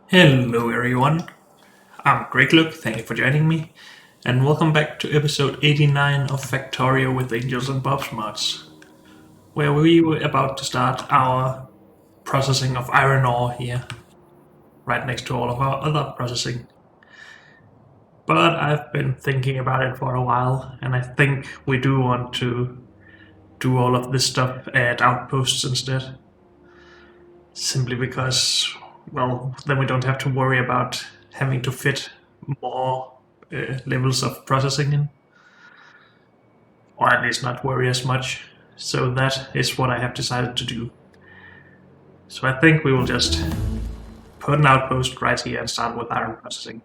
Hello, everyone. I'm Greg Look. Thank you for joining me, and welcome back to episode 89 of Factorio with Angels and Bob's Mods, where we were about to start our processing of iron ore here, right next to all of our other processing. But I've been thinking about it for a while, and I think we do want to do all of this stuff at outposts instead, simply because, well, then we don't have to worry about having to fit more levels of processing in, or at least not worry as much. So that is what I have decided to do. So I think we will just put an outpost right here and start with iron processing.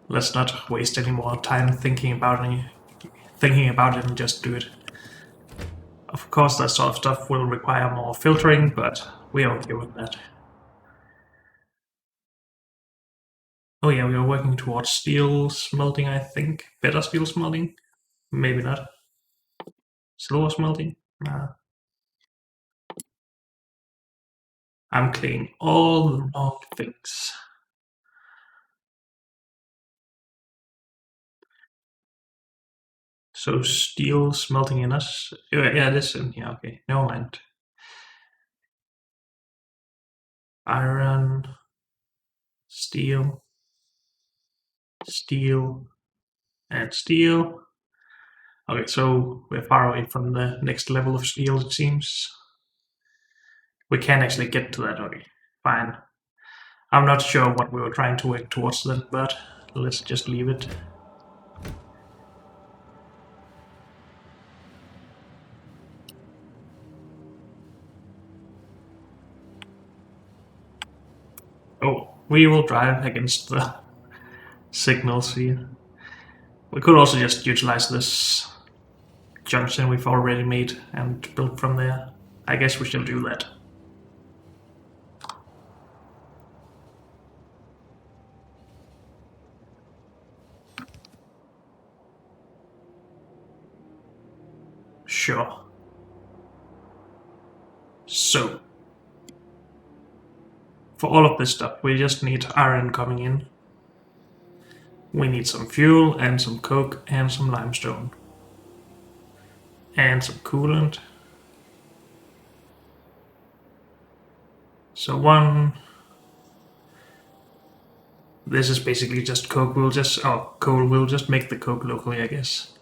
Let's not waste any more time thinking about it and just do it. Of course, that sort of stuff will require more filtering, but we are okay with that. Oh yeah, we are working towards steel smelting, I think. Better steel smelting? Maybe not. Silver smelting? Nah. I'm clicking all the wrong things. So steel smelting in us? Yeah, this in here. Okay, never mind. Iron, steel, steel, and steel. Okay, so we're far away from the next level of steel, it seems. We can actually get to that. Okay, fine. I'm not sure what we were trying to work towards then, but let's just leave it. Oh, we will drive against the signals here. We could also just utilize this junction we've already made and build from there. I guess we shall do that. Sure. So, for all of this stuff, we just need iron coming in. We need some fuel and some coke and some limestone. And some coolant. So this is basically just coke. Coal. We'll just make the coke locally, I guess.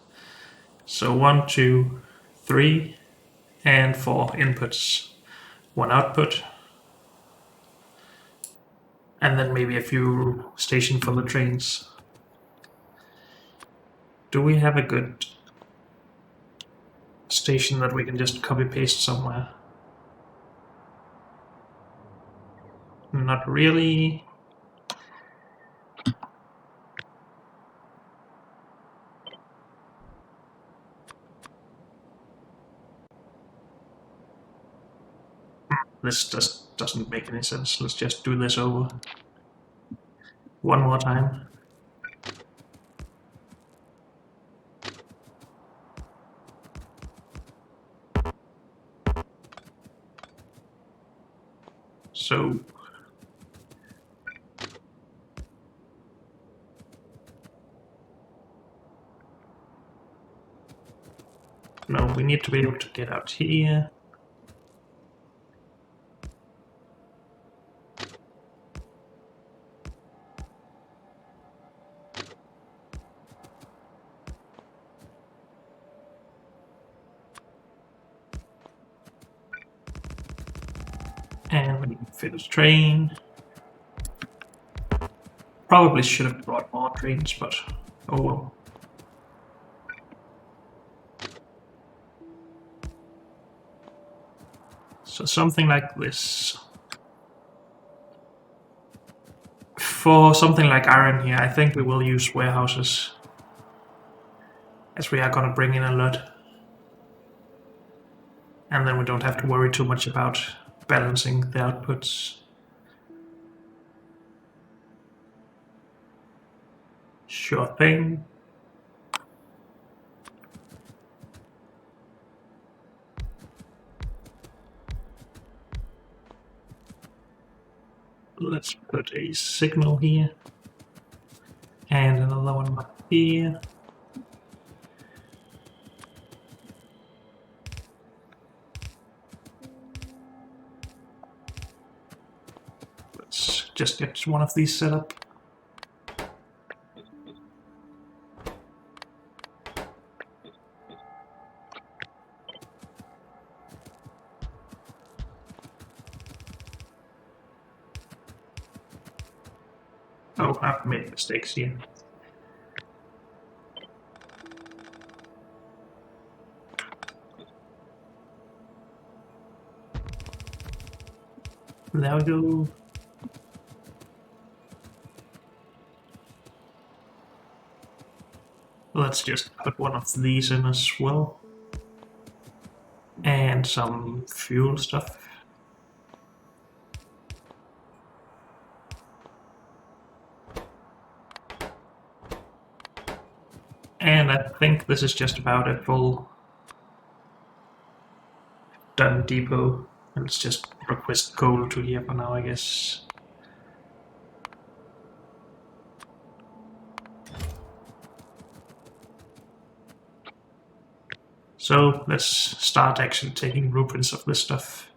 So 1, 2, 3, and 4 inputs. 1 output. And then maybe a fuel station for the trains. Do we have a good station that we can just copy paste somewhere? Not really. This just doesn't make any sense. Let's just do this over one more time. So no, we need to be able to get out here. And we need to fit a train. Probably should have brought more trains, but oh well. So something like this. For something like iron here, I think we will use warehouses, as we are gonna bring in a lot. And then we don't have to worry too much about balancing the outputs. Sure thing. Let's put a signal here. And another one up here. Let's just get one of these set up. Oh, I've made mistakes here. There we go. Let's just put one of these in as well. And some fuel stuff. And I think this is just about a full done depot. Let's just request coal to here for now, I guess. So let's start actually taking blueprints of this stuff.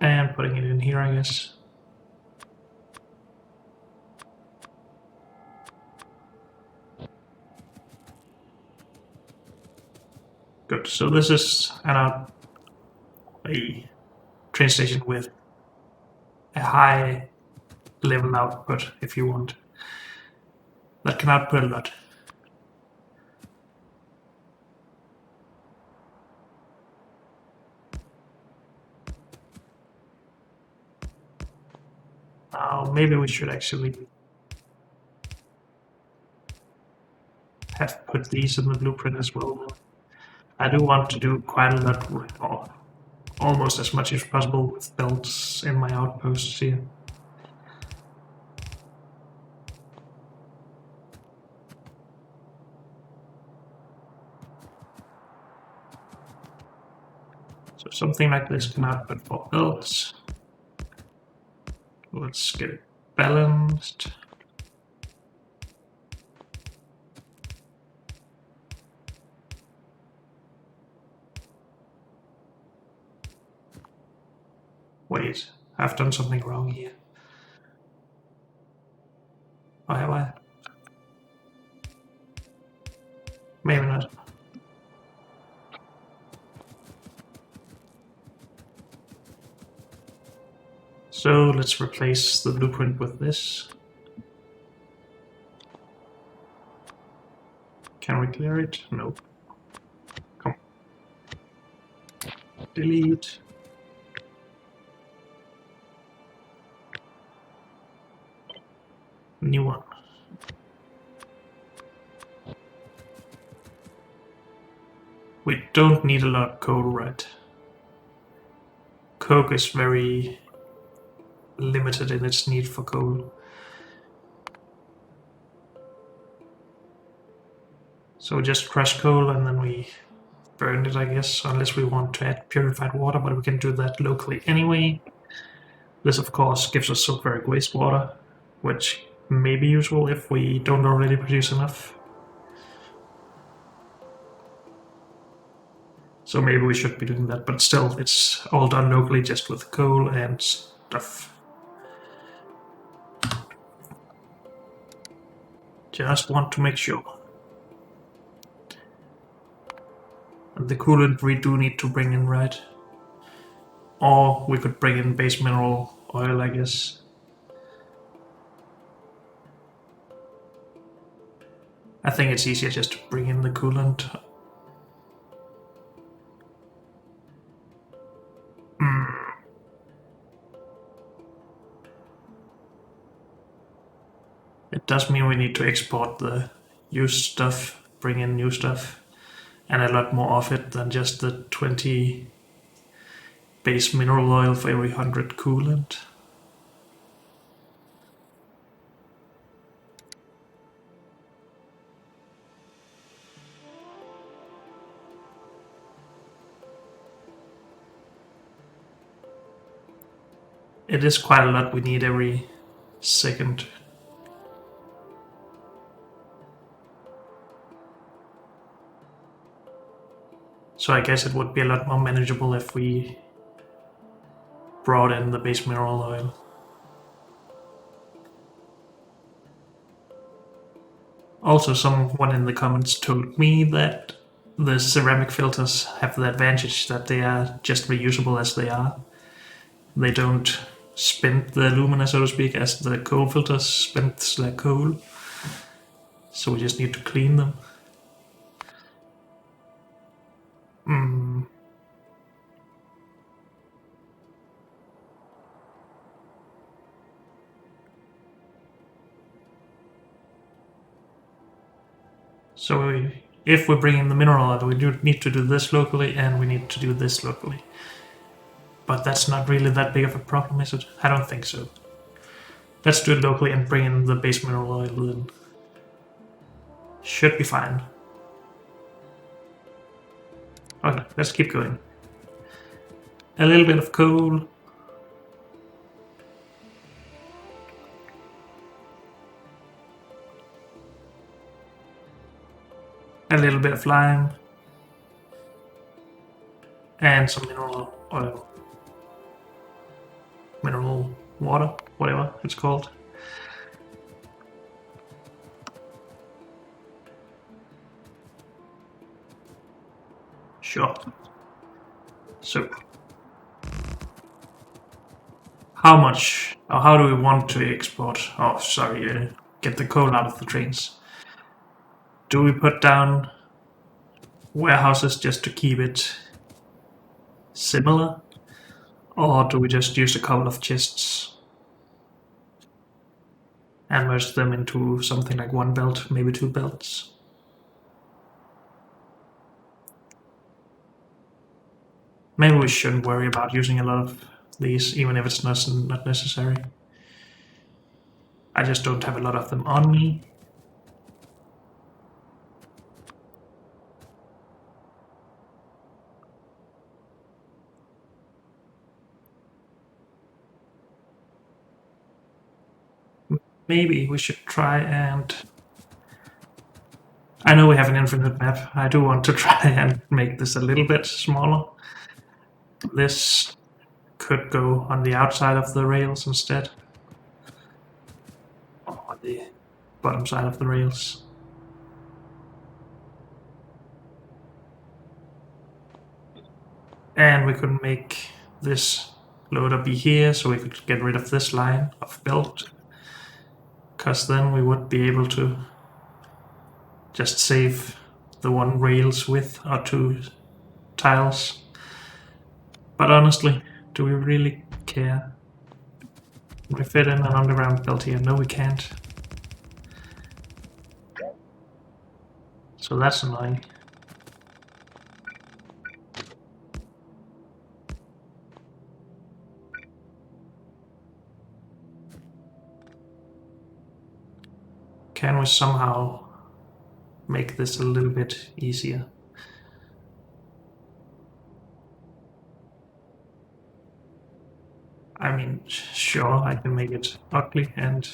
And putting it in here, I guess. Good, so this is a train station with a high level output, if you want. That can output a lot. Maybe we should actually have put these in the blueprint as well. I do want to do quite a lot, or almost as much as possible, with belts in my outposts here. So something like this can output 4 belts. Let's get it balanced. Wait, I've done something wrong here. Or have I? Maybe not. So let's replace the blueprint with this. Can we clear it? No. Come. Delete. New one. We don't need a lot of coal, right? Coke is very limited in its need for coal. So just crush coal and then we burn it, I guess, unless we want to add purified water, but we can do that locally anyway. This, of course, gives us sulfuric wastewater, which may be useful if we don't already produce enough. So maybe we should be doing that, but still, it's all done locally just with coal and stuff. Just want to make sure. And the coolant we do need to bring in, right? Or we could bring in base mineral oil, I guess. I think it's easier just to bring in the coolant. It does mean we need to export the used stuff, bring in new stuff, and a lot more of it than just the 20 base mineral oil for every 100 coolant. it is quite a lot we need every second. So I guess it would be a lot more manageable if we brought in the base mineral oil. Also, someone in the comments told me that the ceramic filters have the advantage that they are just reusable as they are. They don't spend the alumina, so to speak, as the coal filters spend the coal. So we just need to clean them. So if we bring in the mineral oil, we do need to do this locally and we need to do this locally. But that's not really that big of a problem, is it? I don't think so. Let's do it locally and bring in the base mineral oil then. Should be fine. Okay, let's keep going. A little bit of coal. A little bit of lime. And some mineral oil. Mineral water, whatever it's called. Sure. So, how much, or how do we want to export? Oh, sorry, get the coal out of the trains. Do we put down warehouses just to keep it similar? Or do we just use a couple of chests and merge them into something like one belt, maybe two belts? Maybe we shouldn't worry about using a lot of these, even if it's not necessary. I just don't have a lot of them on me. Maybe we should try and... I know we have an infinite map. I do want to try and make this a little bit smaller. This could go on the outside of the rails instead. Or on the bottom side of the rails. And we could make this loader be here, so we could get rid of this line of belt. Because then we would be able to just save the one rail's width or two tiles. But honestly, do we really care? Can we fit in an underground belt here? No, we can't. So that's annoying. Can we somehow make this a little bit easier? I mean, sure, I can make it ugly and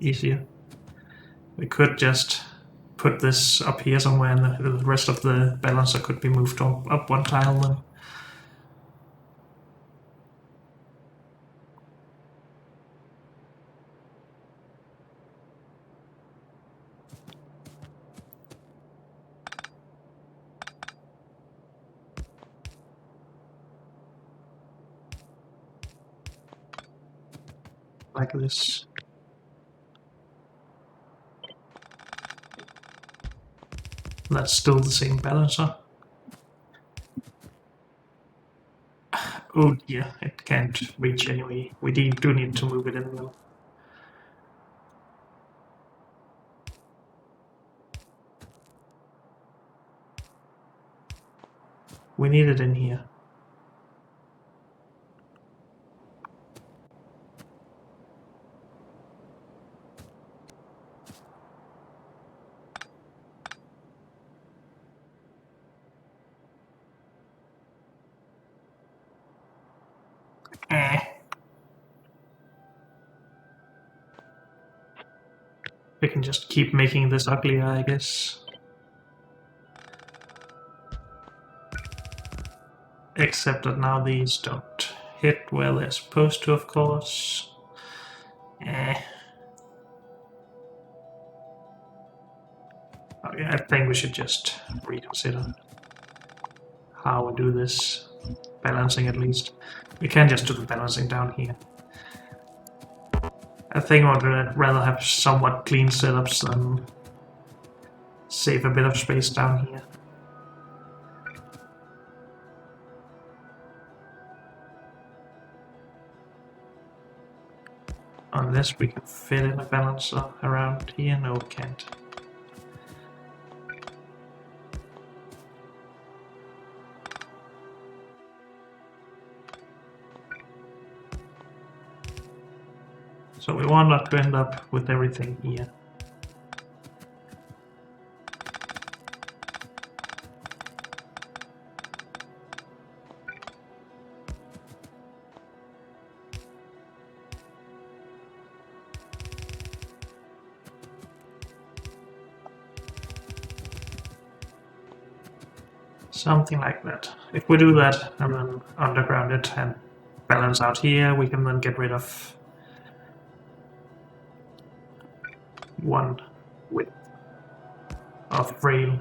easier. We could just put this up here somewhere and the rest of the balancer could be moved up one tile then. Like this. That's still the same balancer. Oh dear, it can't reach anyway. We do need to move it in though. We need it in here. Eh. We can just keep making this uglier, I guess. Except that now these don't hit where they're supposed to, of course. Okay, I think we should just reconsider how we do this. Balancing at least. We can just do the balancing down here. I think I would rather have somewhat clean setups than save a bit of space down here. Unless we can fit in a balancer around here. No, we can't. So we want not to end up with everything here. Something like that. If we do that and then underground it and balance out here, we can then get rid of one width of rail.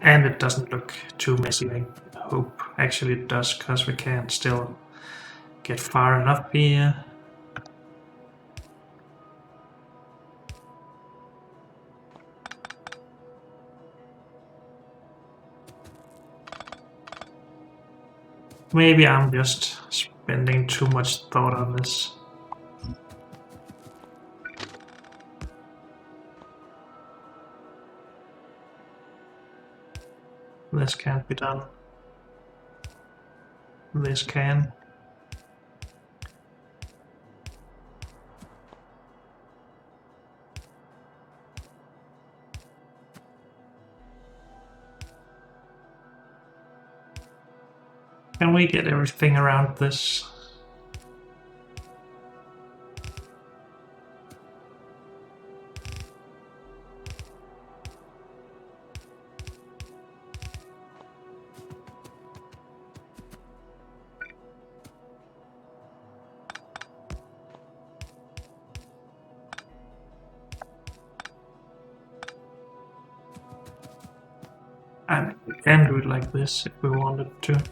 And it doesn't look too messy. I hope actually it does, because we can still get far enough here. Maybe I'm just spending too much thought on this. This can't be done. This can. Can we get everything around this? And we can do it like this if we wanted to.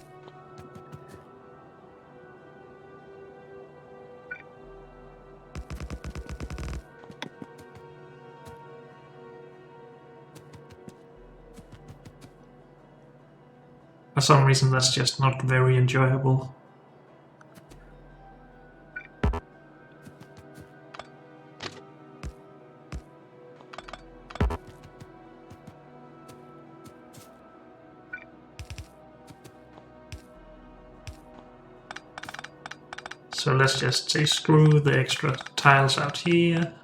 For some reason that's just not very enjoyable. So let's just say screw the extra tiles out here.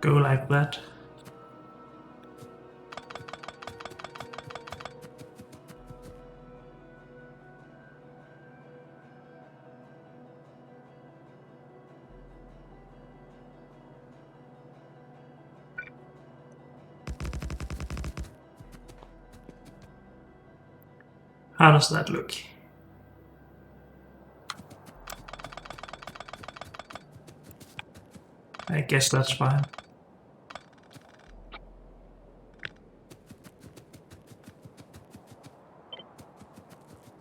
Go like that. How does that look? I guess that's fine.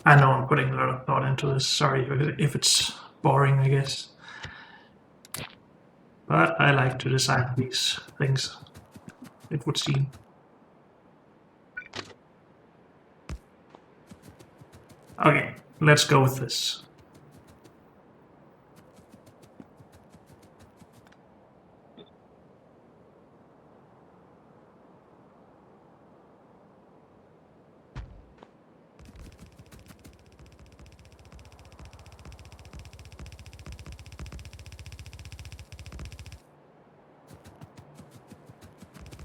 I know I'm putting a lot of thought into this. Sorry if it's boring, I guess. But I like to design these things, it would seem. Okay, let's go with this.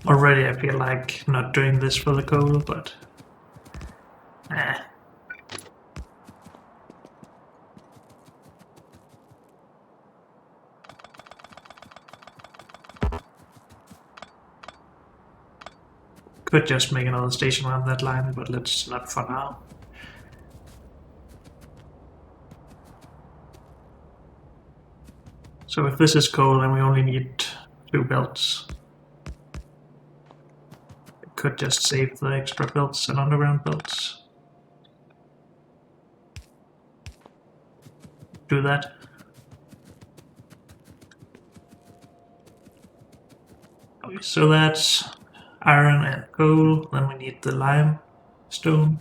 Already I feel like not doing this for the coal, but could just make another station around that line, but let's not for now. So if this is coal and we only need 2 belts, it could just save the extra belts and underground belts. Do that. Okay, so that's iron and coal, then we need the limestone.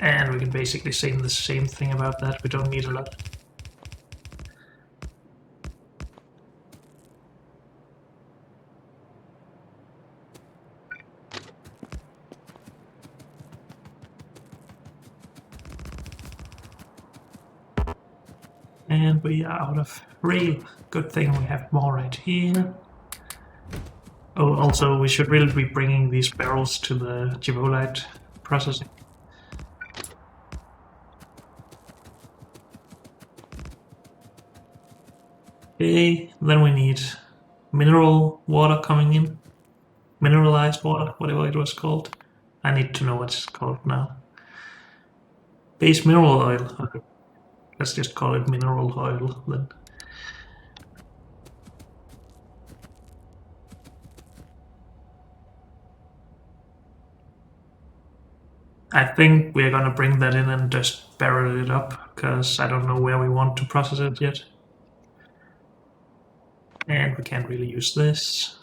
And we can basically say the same thing about that, we don't need a lot. And we are out of rail. Good thing we have more right here. Oh, also we should really be bringing these barrels to the Givolite processing. Okay, then we need mineral water coming in. Mineralized water, whatever it was called. I need to know what it's called now. Base mineral oil. Okay. Let's just call it mineral oil then. I think we're gonna bring that in and just barrel it up, because I don't know where we want to process it yet. And we can't really use this.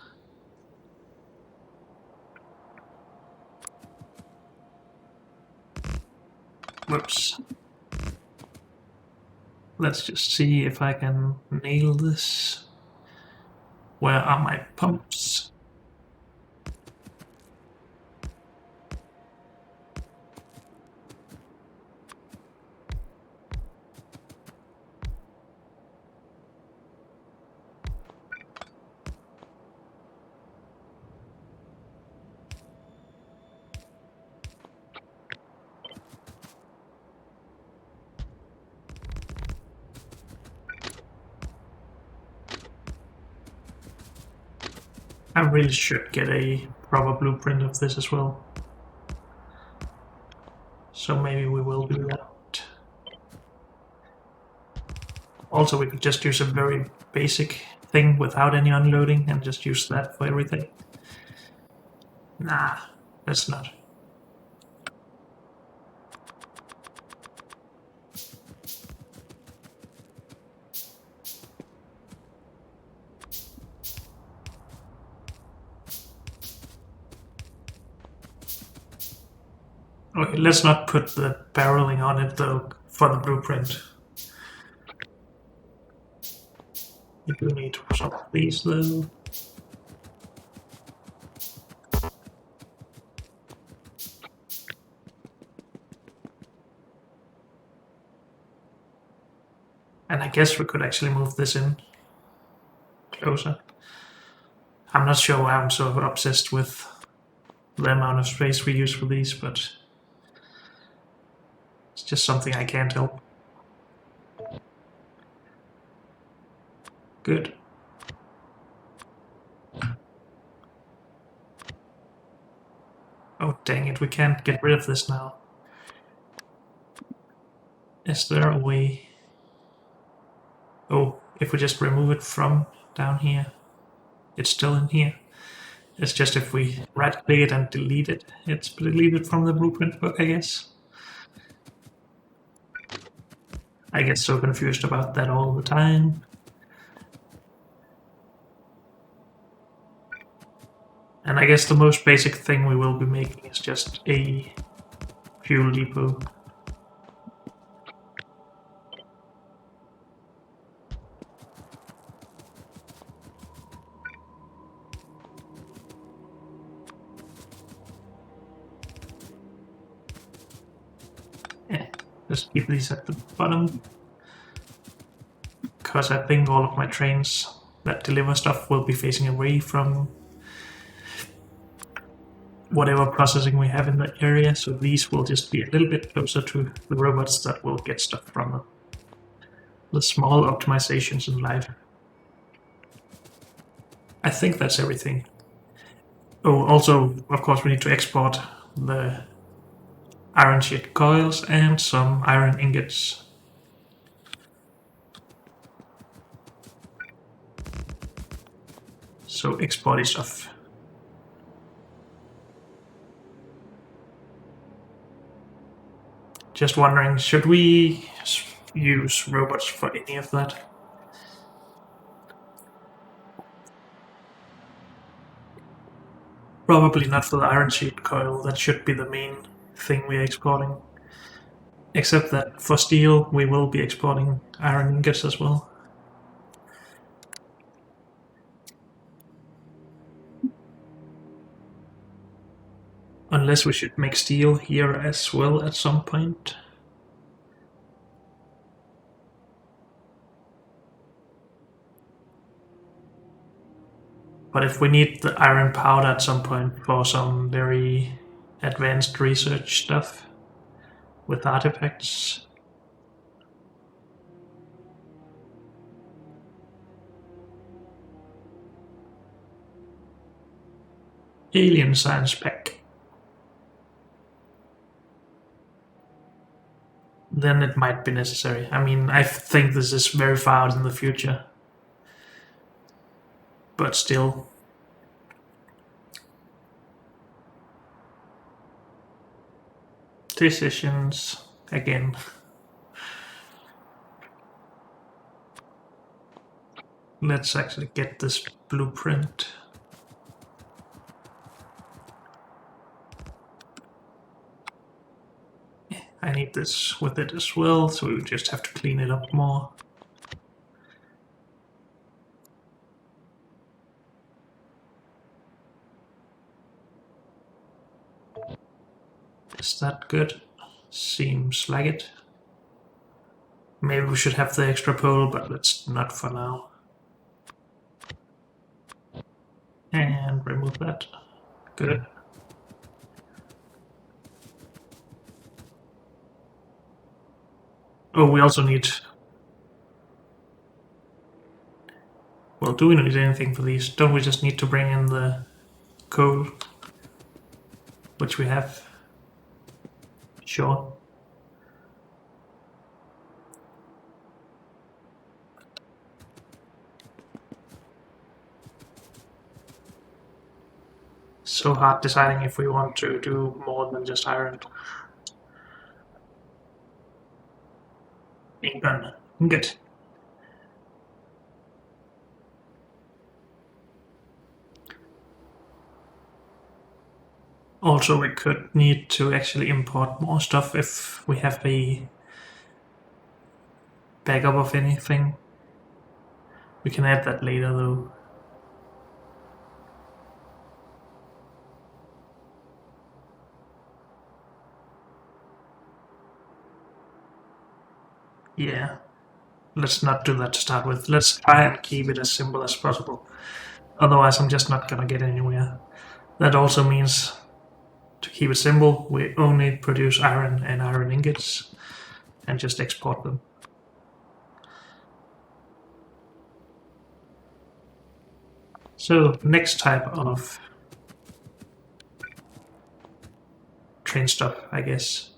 Whoops. Let's just see if I can nail this. Where are my pumps? I really should get a proper blueprint of this as well. So maybe we will do that. Also, we could just use a very basic thing without any unloading and just use that for everything. Nah, that's not. Okay, let's not put the barreling on it though for the blueprint. We do need some of these though. And I guess we could actually move this in closer. I'm not sure why I'm so obsessed with the amount of space we use for these, but it's just something I can't help. Good. Oh dang it, we can't get rid of this now. Is there a way? Oh, if we just remove it from down here, it's still in here. It's just if we right click it and delete it, it's deleted from the blueprint book, I guess. I get so confused about that all the time. And I guess the most basic thing we will be making is just a fuel depot. Just keep these at the bottom, because I think all of my trains that deliver stuff will be facing away from whatever processing we have in the area, so these will just be a little bit closer to the robots that will get stuff from them. The small optimizations in life. I think that's everything. Oh, also, of course, we need to export the iron sheet coils and some iron ingots. So export stuff. Just wondering, should we use robots for any of that? Probably not for the iron sheet coil, that should be the main thing we're exporting. Except that for steel we will be exporting iron ingots as well. Unless we should make steel here as well at some point. But if we need the iron powder at some point for some very advanced research stuff with artifacts. Alien science pack. Then it might be necessary. I mean, I think this is very far out in the future. But still. Decisions again. Let's actually get this blueprint. I need this with it as well, so we just have to clean it up more. Is that good? Seems like it. Maybe we should have the extra pole, but let's not for now. And remove that. Good. Oh, we also need... Well, do we need anything for these? Don't we just need to bring in the coal? Which we have. Sure. So hard deciding if we want to do more than just iron. Good. Also, we could need to actually import more stuff if we have a backup of anything. We can add that later though. Yeah, let's not do that to start with. Let's try and keep it as simple as possible. Otherwise, I'm just not gonna get anywhere. That also means, to keep it simple, we only produce iron and iron ingots and just export them. So, next type of train stop, I guess.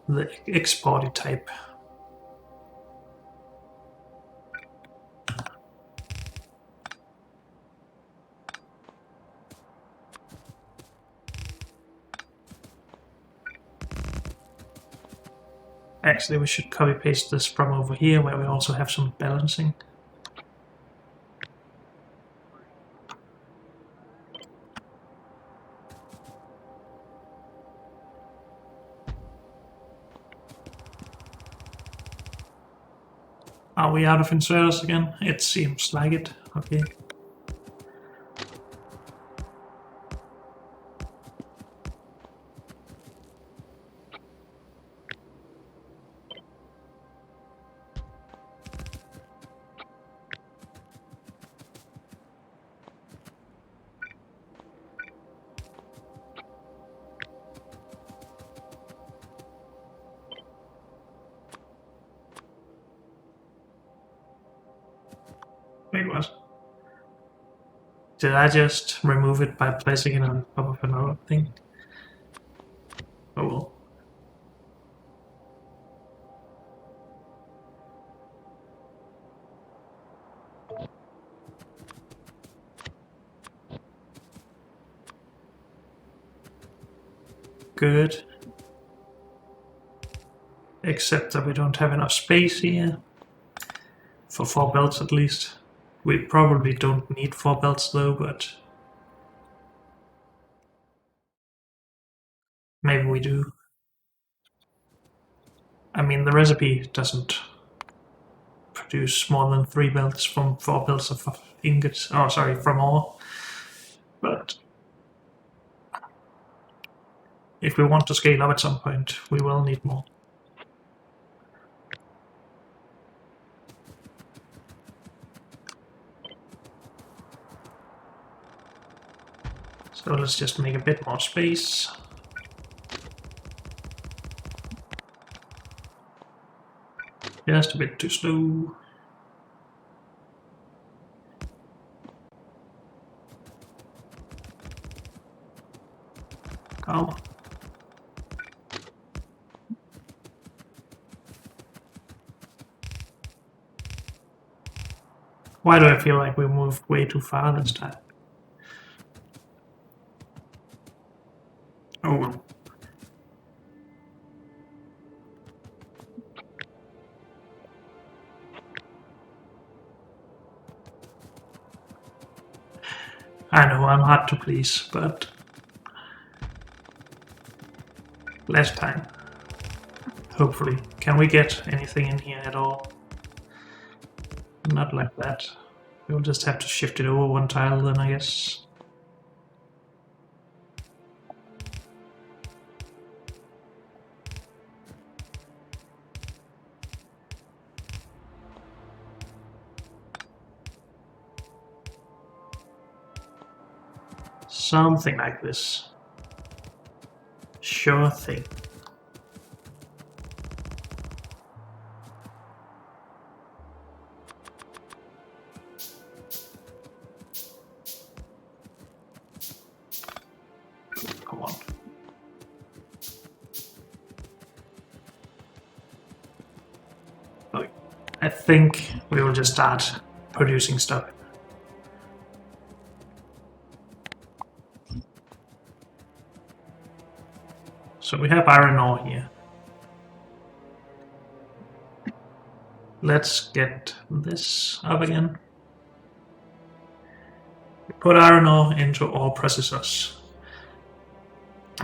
The exported type. Actually, we should copy paste this from over here where we also have some balancing. Are we out of inserters again? It seems like it. Okay. Wait, what? Did I just remove it by placing it on top of another thing? Oh well. Good. Except that we don't have enough space here. For 4 belts at least. We probably don't need 4 belts though, but maybe we do. I mean, the recipe doesn't produce more than 3 belts from 4 belts of ingots. Oh, sorry, from ore. But if we want to scale up at some point, we will need more. So let's just make a bit more space. Just a bit too slow. Come on. Why do I feel like we moved way too far this time? Oh well. I know I'm hard to please, but last time. Hopefully. Can we get anything in here at all? Not like that. We'll just have to shift it over 1 tile then, I guess. Something like this. Sure thing. Come on. Okay. I think we will just start producing stuff. So we have iron ore here. Let's get this up again. We put iron ore into ore processors.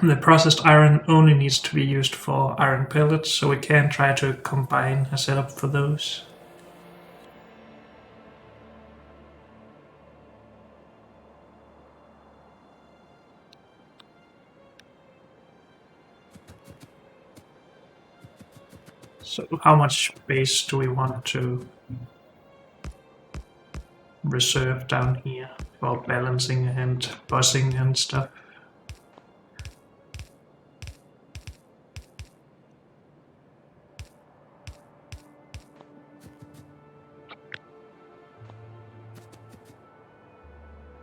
The processed iron only needs to be used for iron pellets, so we can try to combine a setup for those. So how much space do we want to reserve down here for balancing and buzzing and stuff?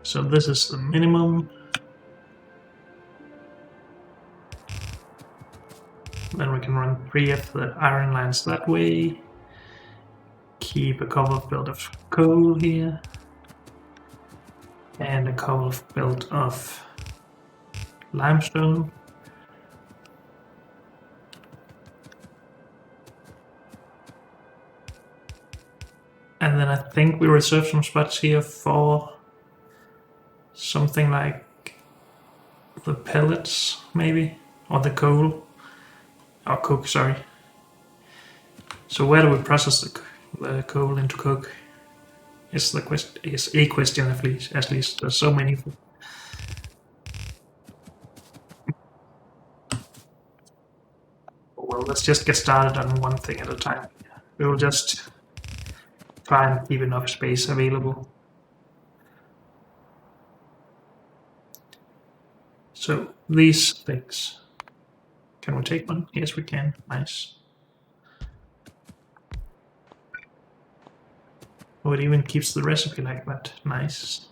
So this is the minimum. Then we can run 3 of the iron lines that way. Keep a couple of build of coal here. And a couple of build of limestone. And then I think we reserve some spots here for something like the pellets, maybe, or the coal, or coke, sorry. So where do we process the coal into coke? Is a question at least. There's so many. Well, let's just get started on one thing at a time. We will just try and keep enough space available. So these things. Can we take one? Yes, we can. Nice. Oh, it even keeps the recipe like that. Nice.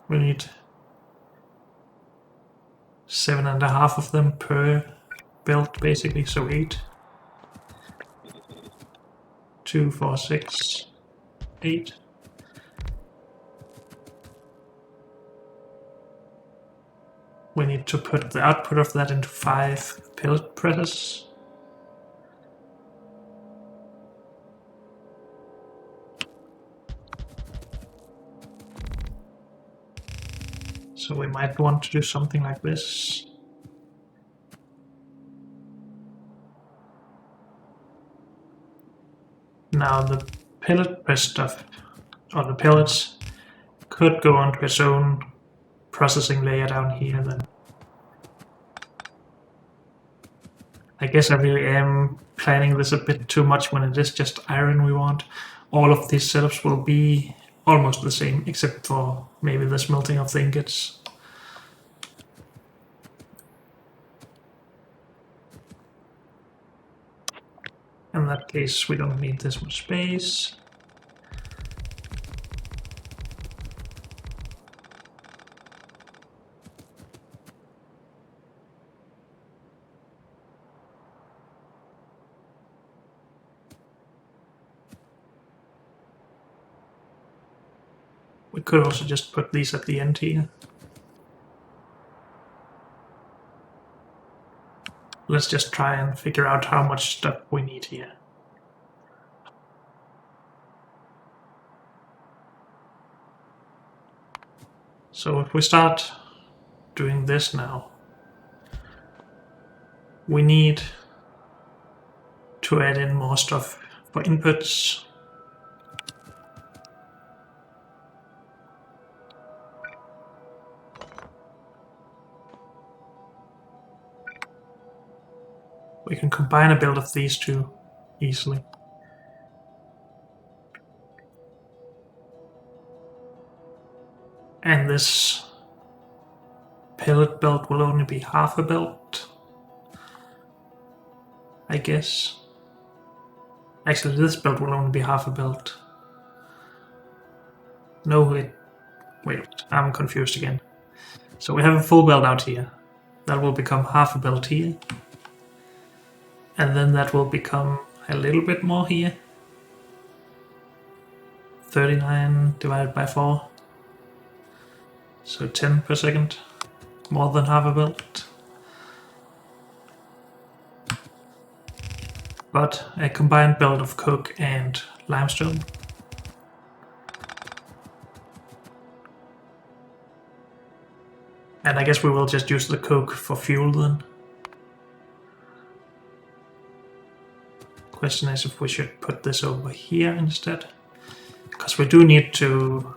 We need 7.5 of them per build, basically, so 8. 2, 4, 6, 8. We need to put the output of that into 5 pellet presses. So we might want to do something like this. Now the pellet press stuff, or the pellets, could go onto its own processing layer down here then. I guess I really am planning this a bit too much when it is just iron we want. All of these setups will be almost the same, except for maybe the smelting of the ingots. In that case, we don't need this much space. We could also just put these at the end here. Let's just try and figure out how much stuff we need here. So if we start doing this now, we need to add in more stuff for inputs. We can combine a build of these two easily. And this pellet belt will only be half a belt, I guess. Actually, this belt will only be half a belt. No, wait, I'm confused again. So we have a full belt out here. That will become half a belt here. And then that will become a little bit more here. 39 divided by 4. So 10 per second. More than half a belt. But a combined belt of coke and limestone. And I guess we will just use the coke for fuel then. Question is if we should put this over here instead. Because we do need to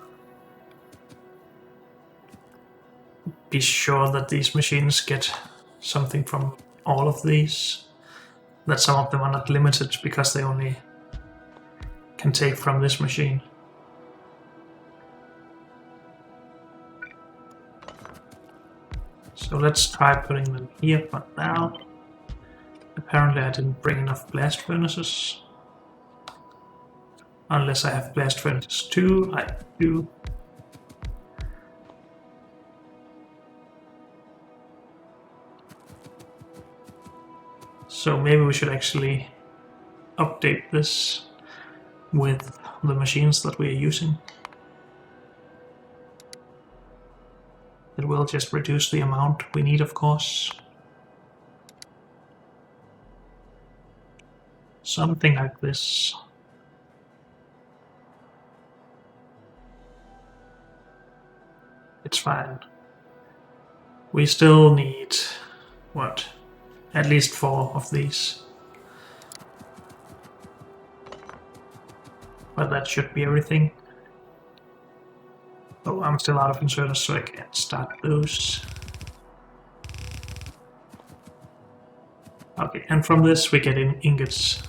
be sure that these machines get something from all of these. That some of them are not limited because they only can take from this machine. So let's try putting them here for now. Apparently I didn't bring enough blast furnaces. Unless I have blast furnaces too, I do. So maybe we should actually update this with the machines that we are using. It will just reduce the amount we need, of course. Something like this. It's fine. We still need, what, at least 4 of these. But that should be everything. Oh, I'm still out of inserters, so I can't start those. Okay, and from this we get in ingots.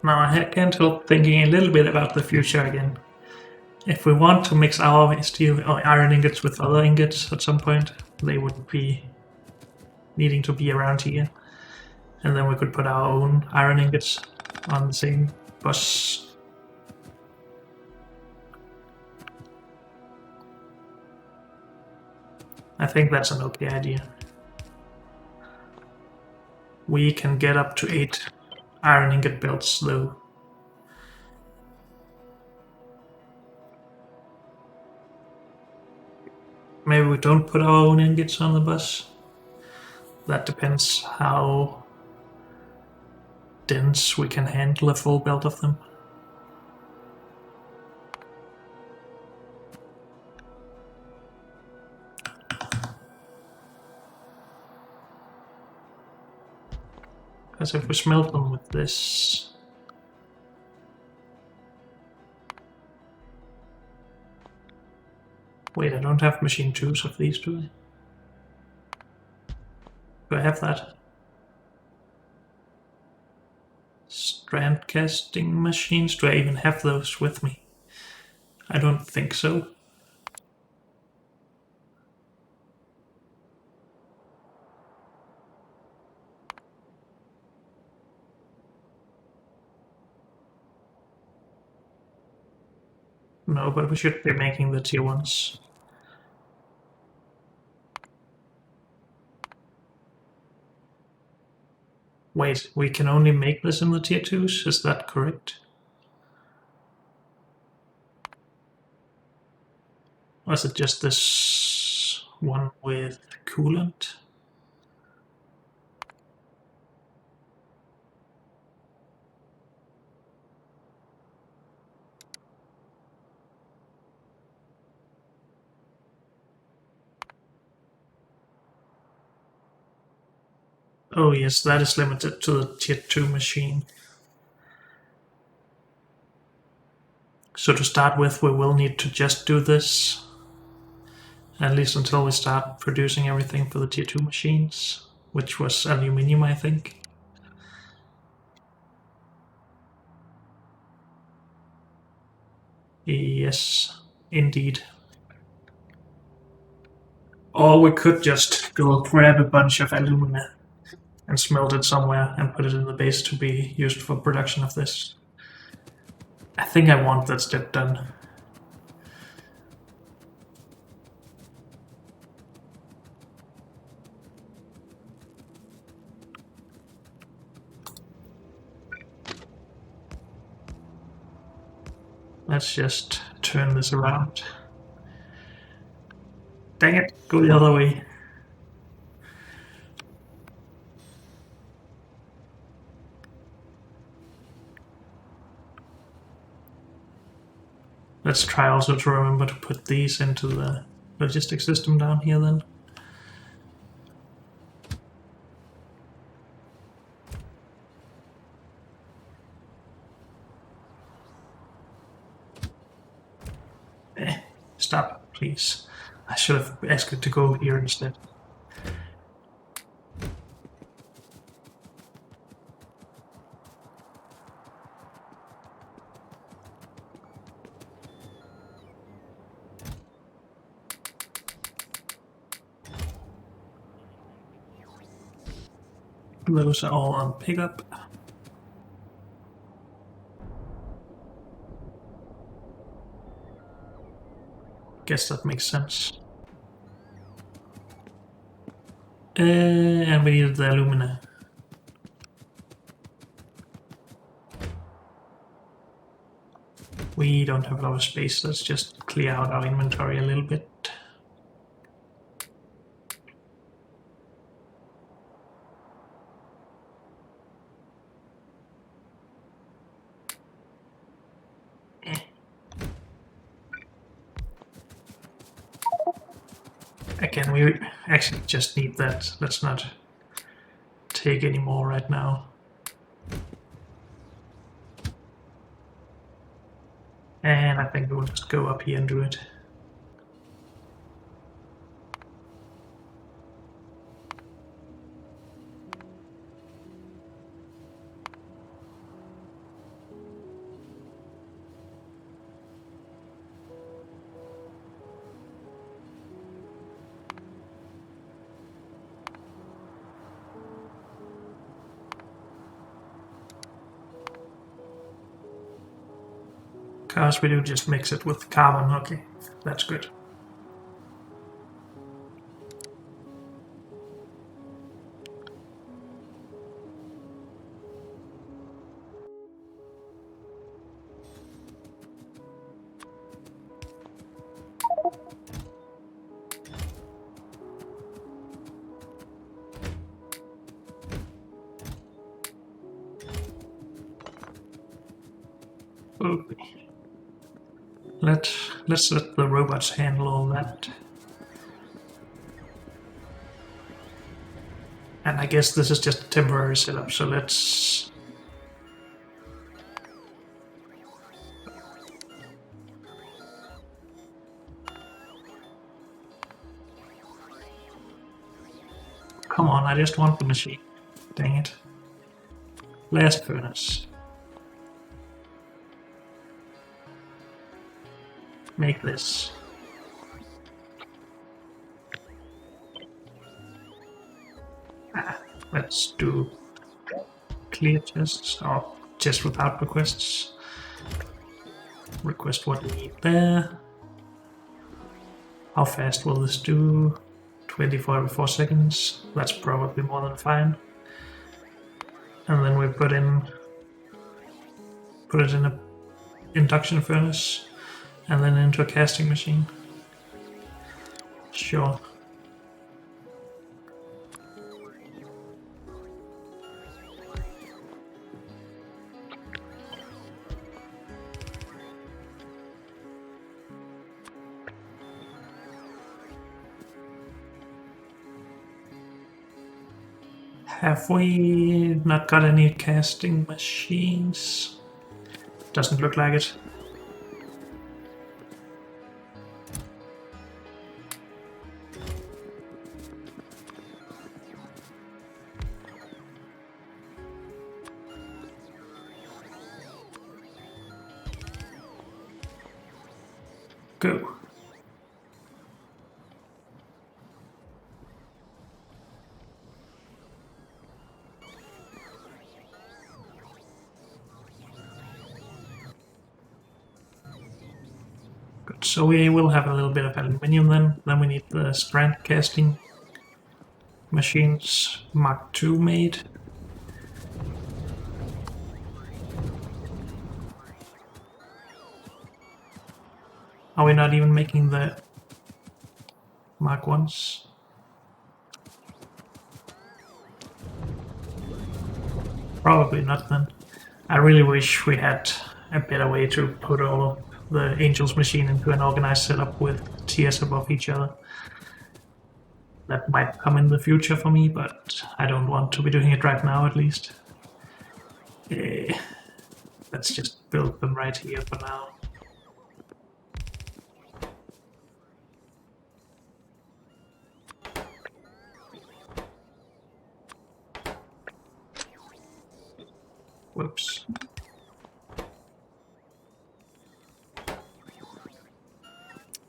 now I can't help thinking a little bit about the future again. If we want to mix our steel or iron ingots with other ingots at some point, they would be needing to be around here. And then we could put our own iron ingots on the same bus. I think that's an okay idea. We can get up to 8 iron ingot belts though. Maybe we don't put our own ingots on the bus. That depends how dense we can handle a full belt of them. Because if we smelt them with this... Wait, I don't have machine 2s of these, do I? Do I have that? Strand casting machines? Do I even have those with me? I don't think so. No, but we should be making the tier 1s. Wait, we can only make this in the tier 2s? Is that correct? Or is it just this one with coolant? Oh yes, that is limited to the tier 2 machine. So to start with, we will need to just do this, at least until we start producing everything for the tier 2 machines, which was aluminium, I think. Yes, indeed. Or we could just go grab a bunch of alumina and smelt it somewhere and put it in the base to be used for production of this. I think I want that step done. Let's just turn this around. Dang it, go the other way. Let's try also to remember to put these into the logistics system down here then. Stop, please. I should have asked it to go here instead. Those are all on pickup. Guess that makes sense. And we need the alumina. We don't have a lot of space. Let's just clear out our inventory a little bit. Again, we actually just need that. Let's not take any more right now. And I think we'll just go up here and do it. Because we do just mix it with carbon. Okay, that's good. Okay. Let's let the robots handle all that. And I guess this is just a temporary setup, so let's... Come on, I just want the machine. Dang it. Last furnace. Make this. Let's do clear chests, or chest without requests. Request what we need there. How fast will this do? 24 every 4 seconds. That's probably more than fine. And then we put it in a induction furnace, and then into a casting machine. Sure. Have we not got any casting machines? Doesn't look like it. Go. Good. So we will have a little bit of aluminium then. Then we need the strand casting machines Mark II made. Are we not even making the Mark I's? Probably not then. I really wish we had a better way to put all of the Angel's machine into an organized setup with tiers above each other. That might come in the future for me, but I don't want to be doing it right now at least. Let's just build them right here for now. Whoops.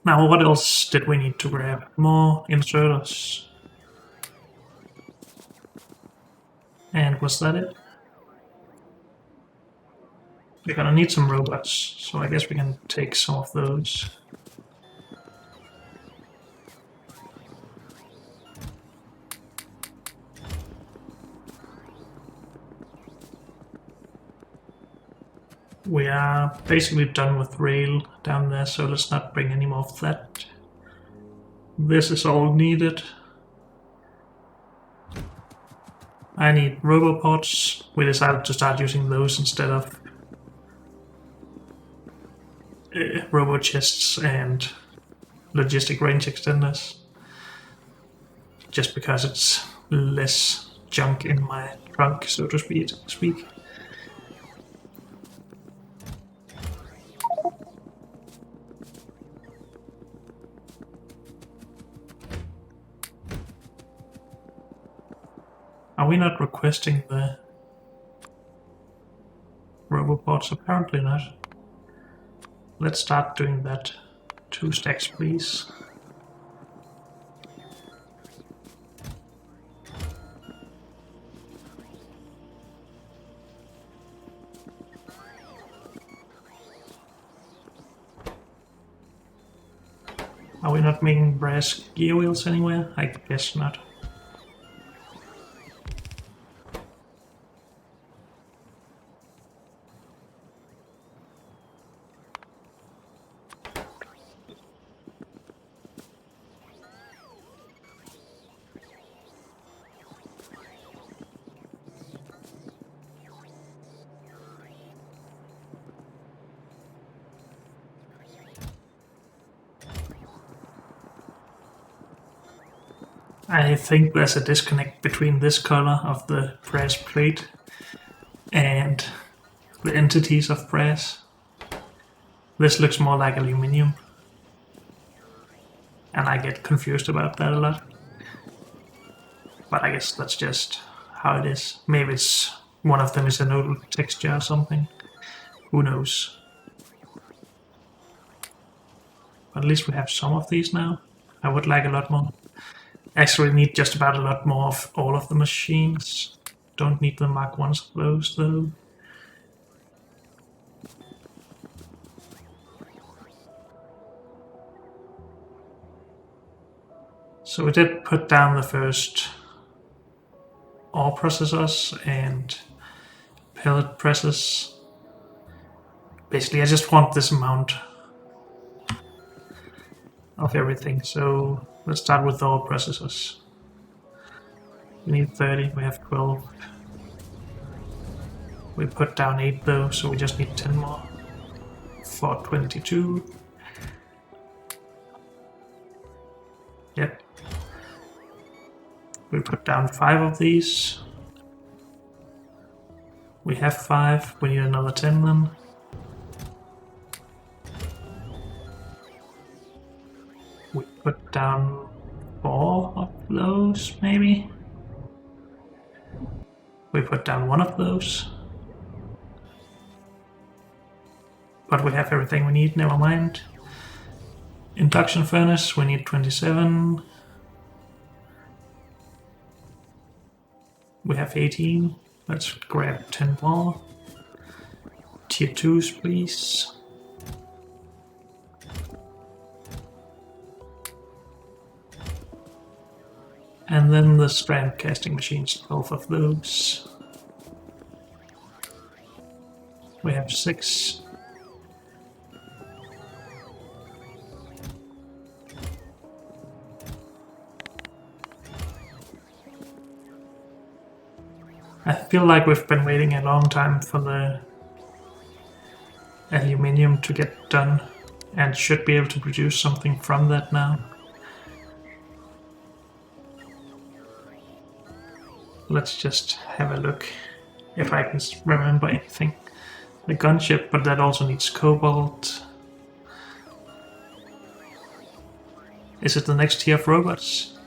Now, what else did we need to grab? More inserters. And was that it? We're gonna need some robots, so I guess we can take some of those. We are basically done with rail down there, so let's not bring any more of that. This is all needed. I need robopods. We decided to start using those instead of robo chests and logistic range extenders. Just because it's less junk in my trunk, so to speak. Are we not requesting the robopods? Apparently not. Let's start doing that. 2 stacks, please. we not making brass gear wheels anywhere? I guess not. I think there's a disconnect between this color of the brass plate and the entities of brass. This looks more like aluminium, and I get confused about that a lot. But I guess that's just how it is. Maybe it's one of them is an old texture or something. Who knows? But at least we have some of these now. I would like a lot more. Actually need just about a lot more of all of the machines. Don't need the Mark 1s of those though. So we did put down the first ore processors and pellet presses. Basically, I just want this amount of everything. So let's start with the ore processors. We need 30, we have 12. We put down 8 though, so we just need 10 more for 22. Yep. We put down 5 of these. We have 5, we need another 10 then. We put down 4 of those, maybe? We put down 1 of those. But we have everything we need, never mind. Induction furnace, we need 27. We have 18. Let's grab 10 more. Tier 2s, please. And then the strand casting machines, 12 of those. We have 6. I feel like we've been waiting a long time for the aluminium to get done and should be able to produce something from that now. Let's just have a look if I can remember anything. The gunship, but that also needs cobalt. Is it the next tier of robots?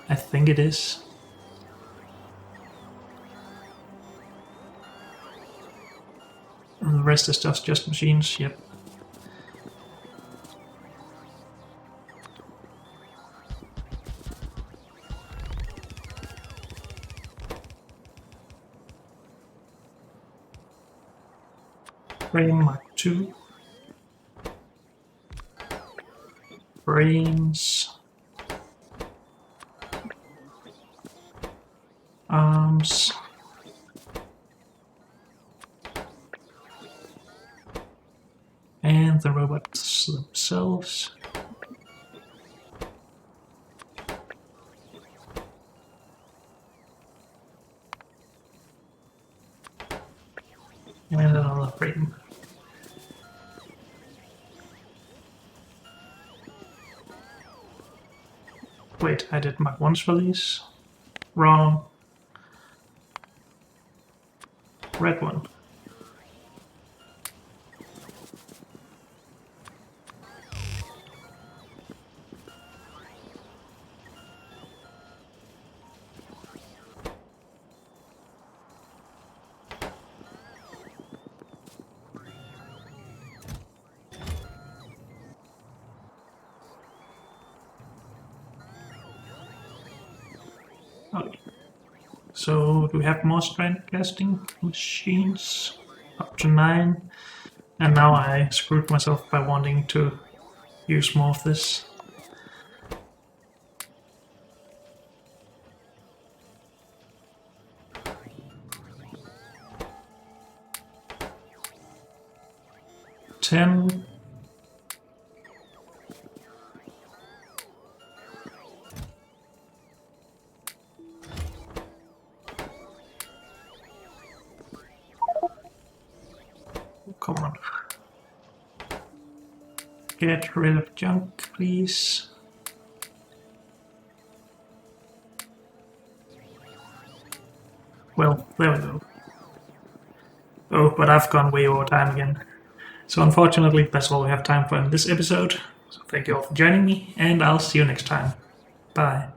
I think it is. And the rest is just machines, yep. Frame Mark 2. Frames. Arms. And the robots themselves. And another frame. Wait, I did Mark 1s for these. Wrong. Red one. Okay. So do we have more strand casting machines? Up to 9. And now I screwed myself by wanting to use more of this. 10. Come on. Get rid of junk, please. Well, there we go. Oh, but I've gone way over time again. So unfortunately, that's all we have time for in this episode. So thank you all for joining me, and I'll see you next time. Bye.